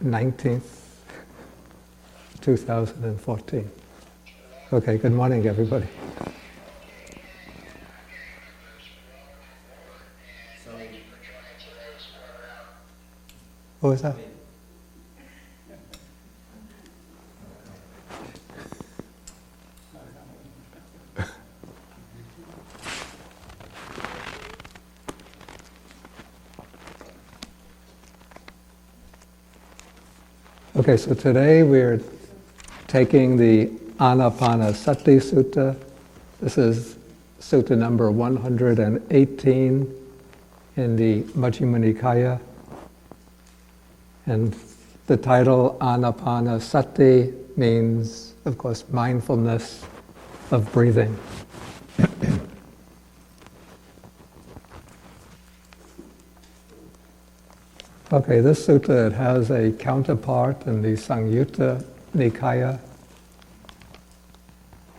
19th, 2014. Okay, good morning, everybody. What was that? Okay, so today we're taking the Ānāpānasati Sutta. This is Sutta number 118 in the Majjhima Nikaya. And the title Ānāpānasati means, of course, mindfulness of breathing. Okay, this sutta, it has a counterpart in the Samyutta Nikaya.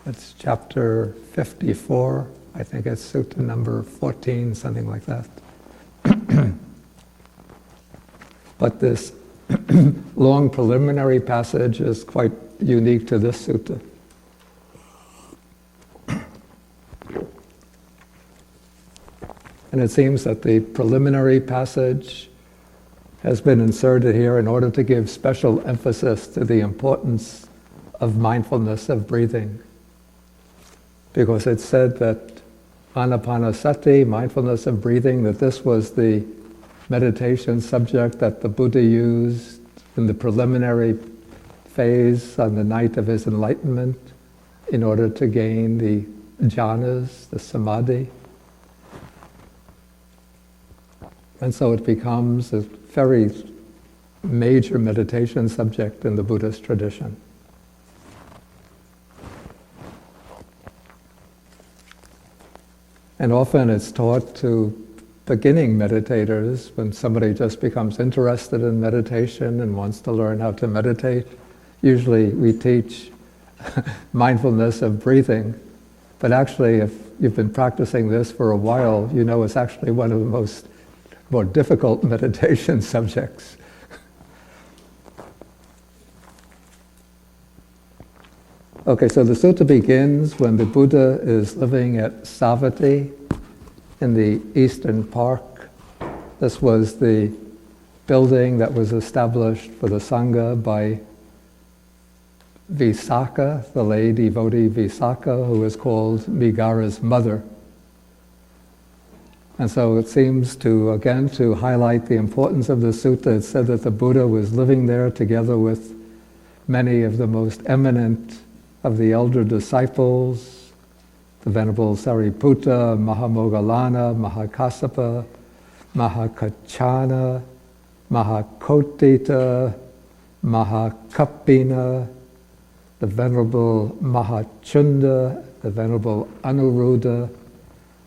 It's chapter 54. I think it's sutta number 14, something like that. But this long preliminary passage is quite unique to this sutta. And it seems that the preliminary passage has been inserted here in order to give special emphasis to the importance of mindfulness of breathing. Because it said that Ānāpānasati, mindfulness of breathing, that this was the meditation subject that the Buddha used in the preliminary phase on the night of his enlightenment in order to gain the jhanas, the samadhi. And so it becomes a very major meditation subject in the Buddhist tradition. And often it's taught to beginning meditators when somebody just becomes interested in meditation and wants to learn how to meditate. Usually we teach mindfulness of breathing, but actually if you've been practicing this for a while, you know it's actually one of the more difficult meditation subjects. Okay, so the sutta begins when the Buddha is living at Savatthi in the Eastern Park. This was the building that was established for the Sangha by Visakha, the lay devotee Visakha, who was called Migara's mother. And so it seems to highlight the importance of the sutta, it said that the Buddha was living there together with many of the most eminent of the elder disciples, the Venerable Sariputta, Mahamoggallana, Mahakassapa, Mahakachana, Mahakotita, Mahakappina, the Venerable Mahachunda, the Venerable Anuruddha,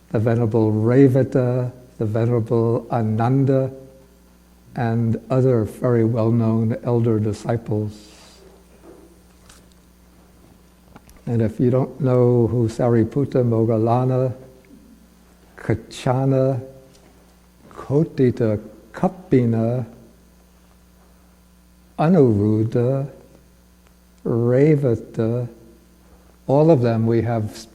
the Venerable Revata, the Venerable Ananda, and other very well-known elder disciples. And if you don't know who Sariputta, Moggallana, Kachana, Kotita, Kappina, Anuruddha, Revata, all of them we have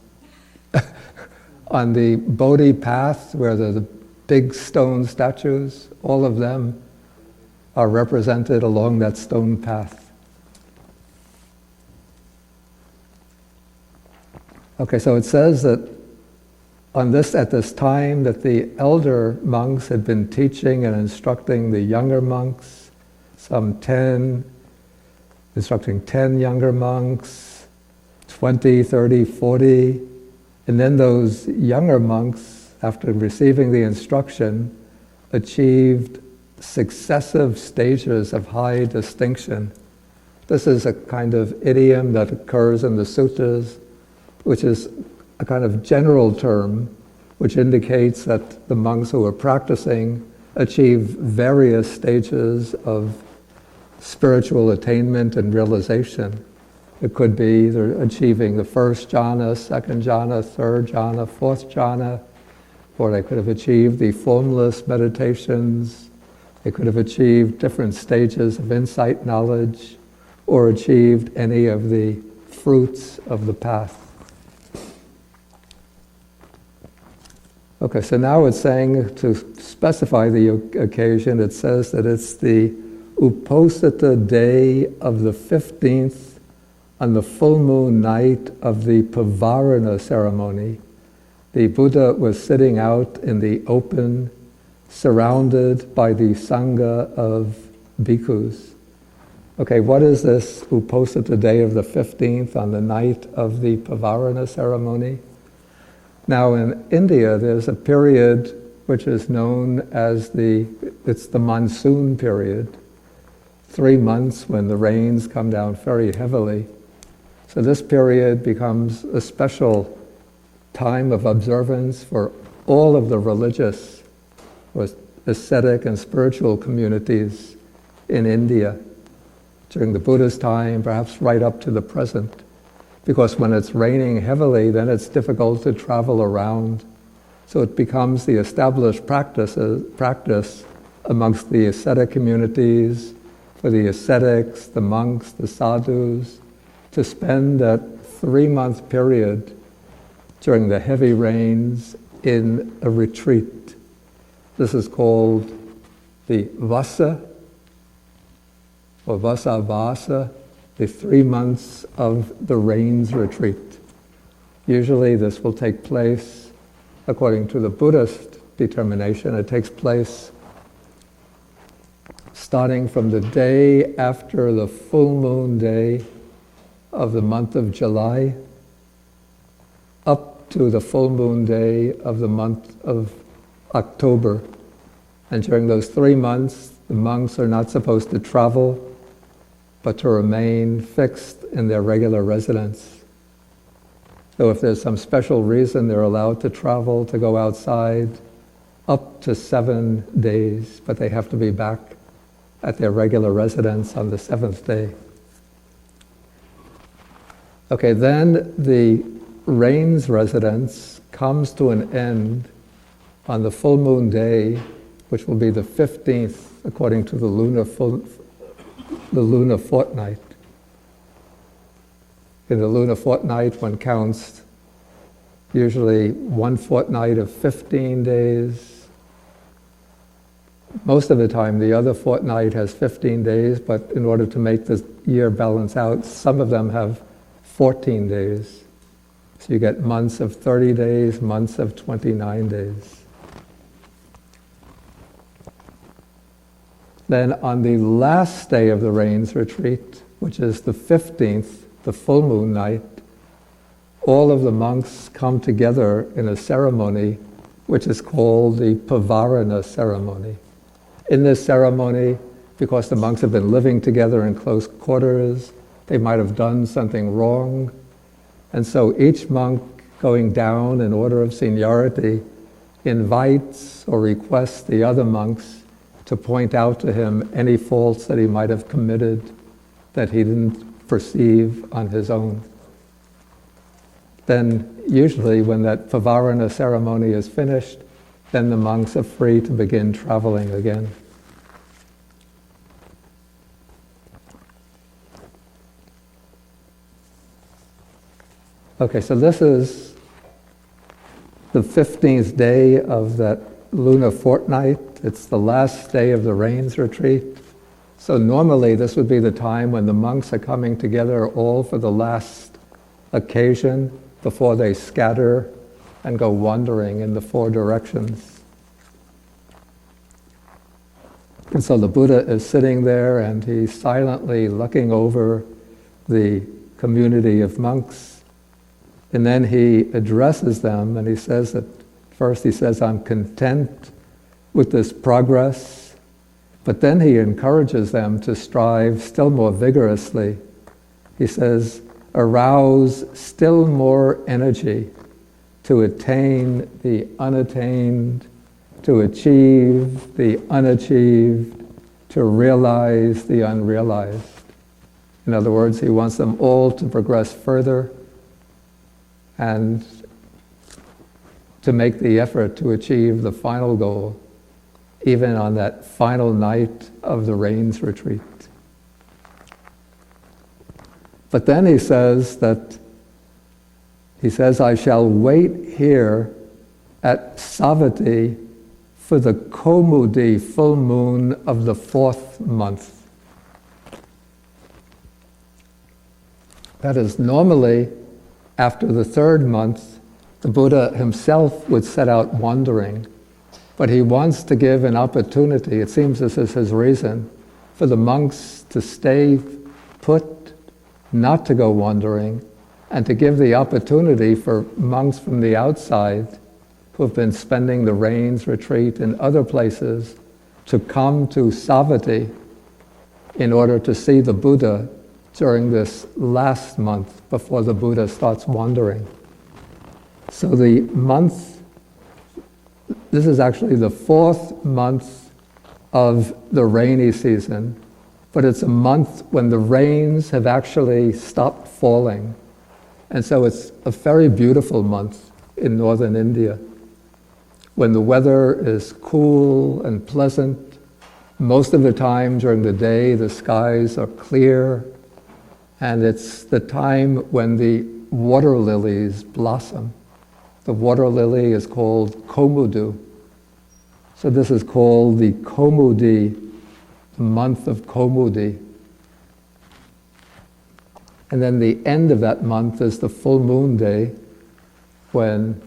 on the Bodhi path, where there are the big stone statues, all of them are represented along that stone path. Okay, so it says that at this time that the elder monks had been teaching and instructing the younger monks, instructing 10 younger monks, 20, 30, 40, and then those younger monks, after receiving the instruction, achieved successive stages of high distinction. This is a kind of idiom that occurs in the suttas, which is a kind of general term which indicates that the monks who are practicing achieve various stages of spiritual attainment and realization. It could be either achieving the first jhana, second jhana, third jhana, fourth jhana, or they could have achieved the formless meditations. They could have achieved different stages of insight knowledge or achieved any of the fruits of the path. Okay, so now it's saying, to specify the occasion, it says that it's the Uposatha day of the 15th on the full moon night of the Pavarana ceremony. The Buddha was sitting out in the open, surrounded by the Sangha of bhikkhus. Okay, what is this Uposatha day of the 15th on the night of the Pavarana ceremony? Now in India there's a period which is known as it's the monsoon period, 3 months when the rains come down very heavily. So this period becomes a special time of observance for all of the religious, or ascetic and spiritual communities in India during the Buddha's time, perhaps right up to the present. Because when it's raining heavily, then it's difficult to travel around. So it becomes the established practice amongst the ascetic communities, for the ascetics, the monks, the sadhus, to spend that 3-month period during the heavy rains in a retreat. This is called the Vasa, or Vasavasa, the 3 months of the rains retreat. Usually this will take place, according to the Buddhist determination, it takes place starting from the day after the full moon day of the month of July up to the full moon day of the month of October. And during those 3 months, the monks are not supposed to travel, but to remain fixed in their regular residence. So if there's some special reason, they're allowed to travel, to go outside, up to 7 days, but they have to be back at their regular residence on the 7th day. Okay, then the rains residence comes to an end on the full moon day, which will be the 15th, according to the lunar fortnight. In the lunar fortnight, one counts usually one fortnight of 15 days. Most of the time, the other fortnight has 15 days, but in order to make the year balance out, some of them have 14 days. So you get months of 30 days, months of 29 days. Then on the last day of the rains retreat, which is the 15th, the full moon night, all of the monks come together in a ceremony which is called the Pavarana ceremony. In this ceremony, because the monks have been living together in close quarters, they might have done something wrong, and so each monk, going down in order of seniority, invites or requests the other monks to point out to him any faults that he might have committed that he didn't perceive on his own. Then usually when that Pavarana ceremony is finished, then the monks are free to begin traveling again. Okay, so this is the 15th day of that lunar fortnight. It's the last day of the rains retreat. So normally this would be the time when the monks are coming together all for the last occasion before they scatter and go wandering in the 4 directions. And so the Buddha is sitting there and he's silently looking over the community of monks. And then he addresses them and he says that, first he says, I'm content with this progress, but then he encourages them to strive still more vigorously. He says, arouse still more energy to attain the unattained, to achieve the unachieved, to realize the unrealized. In other words, he wants them all to progress further and to make the effort to achieve the final goal, even on that final night of the rains retreat. But then he says, I shall wait here at Savatthi for the Kaumudi full moon of the 4th month. That is, normally, after the 3rd month, the Buddha himself would set out wandering, but he wants to give an opportunity, it seems this is his reason, for the monks to stay put, not to go wandering, and to give the opportunity for monks from the outside who have been spending the rains retreat in other places to come to Savatthi in order to see the Buddha during this last month before the Buddha starts wandering. So the month, this is actually the 4th month of the rainy season, but it's a month when the rains have actually stopped falling. And so it's a very beautiful month in northern India, when the weather is cool and pleasant. Most of the time during the day, the skies are clear, and it's the time when the water lilies blossom. The water lily is called Komudu. So this is called the Kaumudi, the month of Kaumudi. And then the end of that month is the full moon day, when,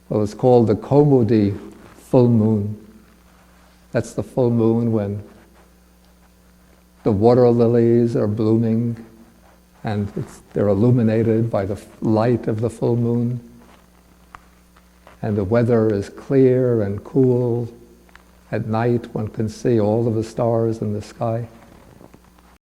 well, it's called the Kaumudi full moon. That's the full moon when the water lilies are blooming and they're illuminated by the light of the full moon. And the weather is clear and cool. At night, one can see all of the stars in the sky.